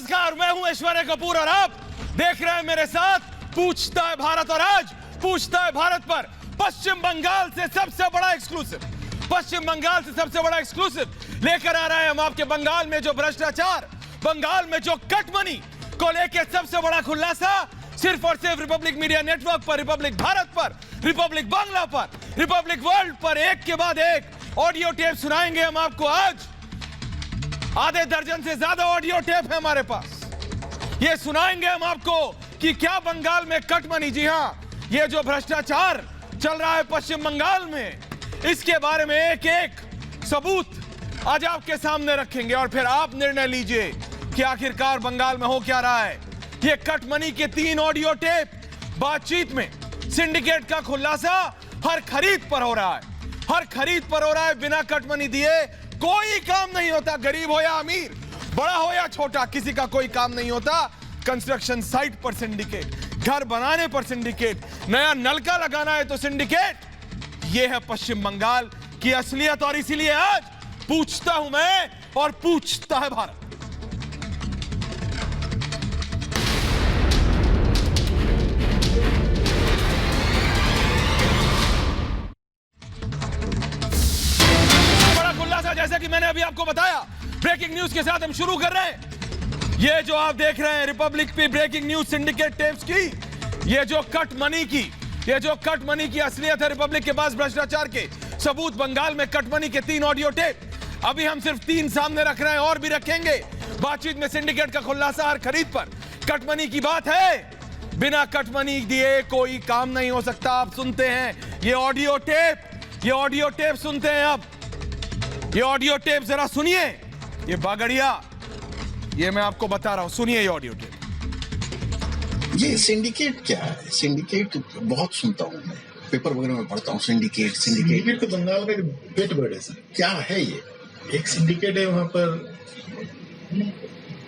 नमस्कार, मैं हूं ऐश्वर्या कपूर और आप देख रहे हैं मेरे साथ पूछता है भारत। और आज पूछता है भारत पर पश्चिम बंगाल से सबसे बड़ा एक्सक्लूसिव लेकर आ रहे हैं हम आपके बंगाल में जो भ्रष्टाचार, बंगाल में जो कट मनी को लेकर सबसे बड़ा खुलासा सिर्फ और सिर्फ रिपब्लिक मीडिया नेटवर्क पर, रिपब्लिक भारत पर, रिपब्लिक बांग्ला पर, रिपब्लिक वर्ल्ड पर एक के बाद एक ऑडियो टेप सुनाएंगे हम आपको। आज आधे दर्जन से ज्यादा ऑडियो टेप है हमारे पास। ये सुनाएंगे हम आपको कि क्या बंगाल में कट मनी, जी हां, ये जो भ्रष्टाचार चल रहा है पश्चिम बंगाल में, इसके बारे में एक एक सबूत आज आपके सामने रखेंगे और फिर आप निर्णय लीजिए कि आखिरकार बंगाल में हो क्या रहा है। ये कट मनी के 3 ऑडियो टेप बातचीत में सिंडिकेट का खुलासा हर खरीद पर हो रहा है, बिना कट मनी दिए कोई काम नहीं होता। गरीब हो या अमीर, बड़ा हो या छोटा, किसी का कोई काम नहीं होता। कंस्ट्रक्शन साइट पर सिंडिकेट, घर बनाने पर सिंडिकेट, नया नलका लगाना है तो सिंडिकेट। यह है पश्चिम बंगाल की असलियत और इसीलिए आज पूछता हूं मैं और पूछता है भारत। जैसा कि मैंने अभी आपको बताया, ब्रेकिंग न्यूज के साथ हम शुरू कर रहे हैं। ये जो आप देख रहे हैं रिपब्लिक पे ब्रेकिंग न्यूज सिंडिकेट टेप्स की, ये जो कट मनी की असलियत है रिपब्लिक के पास भ्रष्टाचार के सबूत। बंगाल में कट मनी के 3 ऑडियो टेप अभी हम सिर्फ 3 सामने रख रहे हैं और भी रखेंगे। बातचीत में सिंडिकेट का खुलासा हर खरीद पर। कट मनी की बात है, बिना कट मनी दिए कोई काम नहीं हो सकता। आप सुनते हैं ये ऑडियो टेप सुनते हैं आप। ये ऑडियो टेप जरा सुनिए। ये बागड़िया, ये मैं आपको बता रहा हूं, सुनिए ये ऑडियो टेप। ये सिंडिकेट क्या है? सिंडिकेट बहुत सुनता हूं मैं, पेपर वगैरह में पढ़ता हूं। सिंडिकेट तो बंगाल का एक पेट बर्ड है सर। क्या है ये? एक सिंडिकेट है वहाँ पर,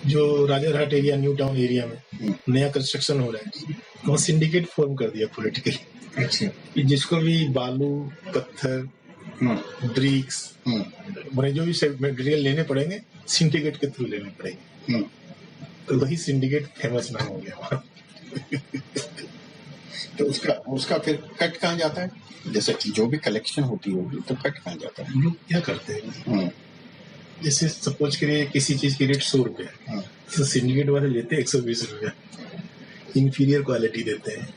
जो Rajarhat area, new town area में नया कंस्ट्रक्शन हो रहा है, वहाँ सिंडिकेट फॉर्म कर दिया पॉलिटिकली। अच्छा। जिसको भी बालू, पत्थर, ब्रिक्स, मैंने जो भी मटेरियल लेने पड़ेंगे सिंडिकेट के थ्रू लेने पड़ेंगे। तो वही सिंडिकेट फेमस नाम हो गया वहाँ। तो उसका फिर कट कहाँ जाता है? जैसे कि जो भी कलेक्शन होती होगी तो कट कहाँ जाता है? लोग क्या करते हैं, जैसे सपोज करिए किसी चीज की रेट 100 रुपया, तो सिंडिकेट वाले लेते हैं 120 रुपया। इंफीरियर क्वालिटी देते हैं,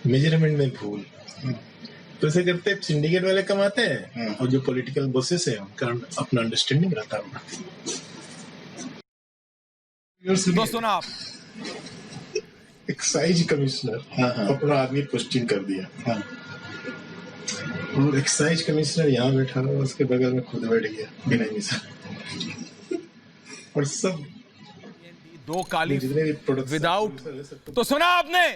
मेजरमेंट में भूल, तो ऐसे करते सिंडिकेट वाले कमाते हैं और जो पॉलिटिकल बॉसेस है उनका अपना अंडरस्टैंडिंग रहता है। दोस्तों ना, आप एक्साइज कमिश्नर अपना आदमी पोस्टिंग कर दिया, और एक्साइज कमिश्नर यहाँ बैठा हुआ, उसके बगल में खुद बैठ गया बिना मिसाल, और सब 2 काली विदाउट। तो सुना आपने,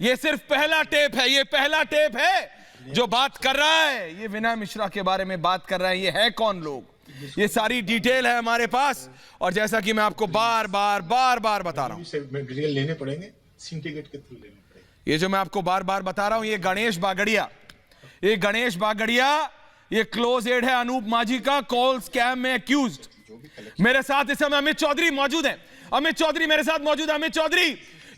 ये सिर्फ पहला टेप है, ये पहला टेप है जो बात कर रहा है। ये विनय मिश्रा के बारे में बात कर रहा है। ये है कौन लोग, ये सारी डिटेल है हमारे पास। और जैसा कि मैं आपको बार बार बता रहा हूं, मटेरियल लेने पड़ेंगे सिंडिकेट के थ्रू लेने पड़ेंगे। ये जो मैं आपको बार बता रहा हूं, ये गणेश बागड़िया, ये क्लोज एड है अनूप माझी का, कॉल स्कैम में एक्यूज्ड। मेरे साथ इस समय अमित चौधरी मौजूद है। अमित चौधरी मेरे साथ मौजूद है। अमित चौधरी,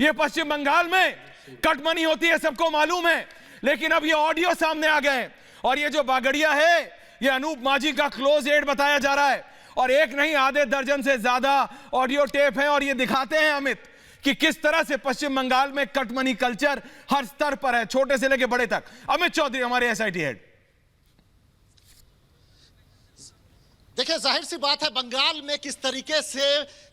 ये पश्चिम बंगाल में कट मनी होती है, सबको मालूम है, लेकिन अब ये ऑडियो सामने आ गए और ये जो बागड़िया है, ये अनूप माझी का क्लोज एड बताया जा रहा है। और एक नहीं, आधे दर्जन से ज्यादा ऑडियो टेप है। और ये दिखाते हैं अमित कि किस तरह से पश्चिम बंगाल में कट मनी कल्चर हर स्तर पर है, छोटे से लेकर बड़े तक। अमित चौधरी हमारे एसआईटी हेड। देखिए, जाहिर सी बात है बंगाल में किस तरीके से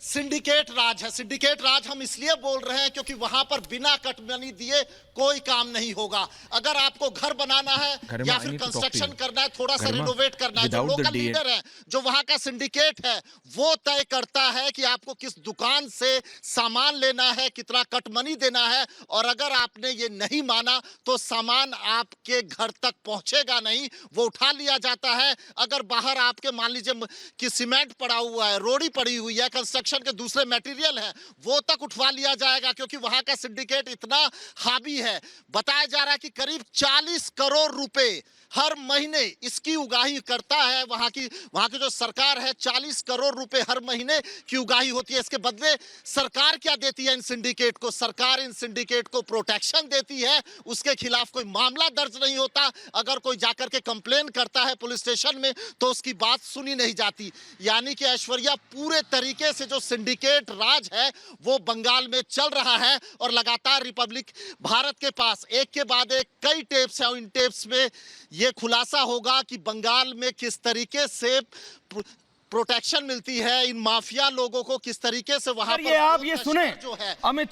सिंडिकेट राज है। सिंडिकेट राज हम इसलिए बोल रहे हैं क्योंकि वहां पर बिना कट मनी दिए कोई काम नहीं होगा। अगर आपको घर बनाना है या फिर कंस्ट्रक्शन करना है, थोड़ा सा रिनोवेट करना है, जो लोकल लीडर है, जो वहां का सिंडिकेट है, वो तय करता है कि आपको किस दुकान से सामान लेना है, कितना कट मनी देना है। और अगर आपने ये नहीं माना तो सामान आपके घर तक पहुंचेगा नहीं, वो उठा लिया जाता है। अगर बाहर आपके मान लीजिए कि सीमेंट पड़ा हुआ है, रोड़ी पड़ी हुई है, कंस्ट्रक्शन के दूसरे मटेरियल है, वो तक उठवा लिया जाएगा, क्योंकि वहां का सिंडिकेट इतना हावी है। बताया जा रहा है कि करीब 40 करोड़ रुपए हर महीने इसकी उगाही करता है। वहां की जो सरकार है 40 करोड़ रुपए हर महीने की उगाही होती है। इसके बदले सरकार क्या देती है इन सिंडिकेट को? सरकार इन सिंडिकेट को प्रोटेक्शन देती है, उसके खिलाफ कोई मामला दर्ज नहीं होता। अगर कोई जाकर के कंप्लेन करता है पुलिस स्टेशन में तो उसकी बात सुनी नहीं जाती। यानी कि ऐश्वर्या, पूरे तरीके से जो सिंडिकेट राज है वो बंगाल में चल रहा है और लगातार रिपब्लिक भारत के पास एक के बाद एक कई टेप्स हैं और इन टेप्स में यह खुलासा होगा कि बंगाल में किस तरीके से प्रोटेक्शन मिलती है इन माफिया लोगों को, किस तरीके से वहां ये आप ये सुने जो है अमित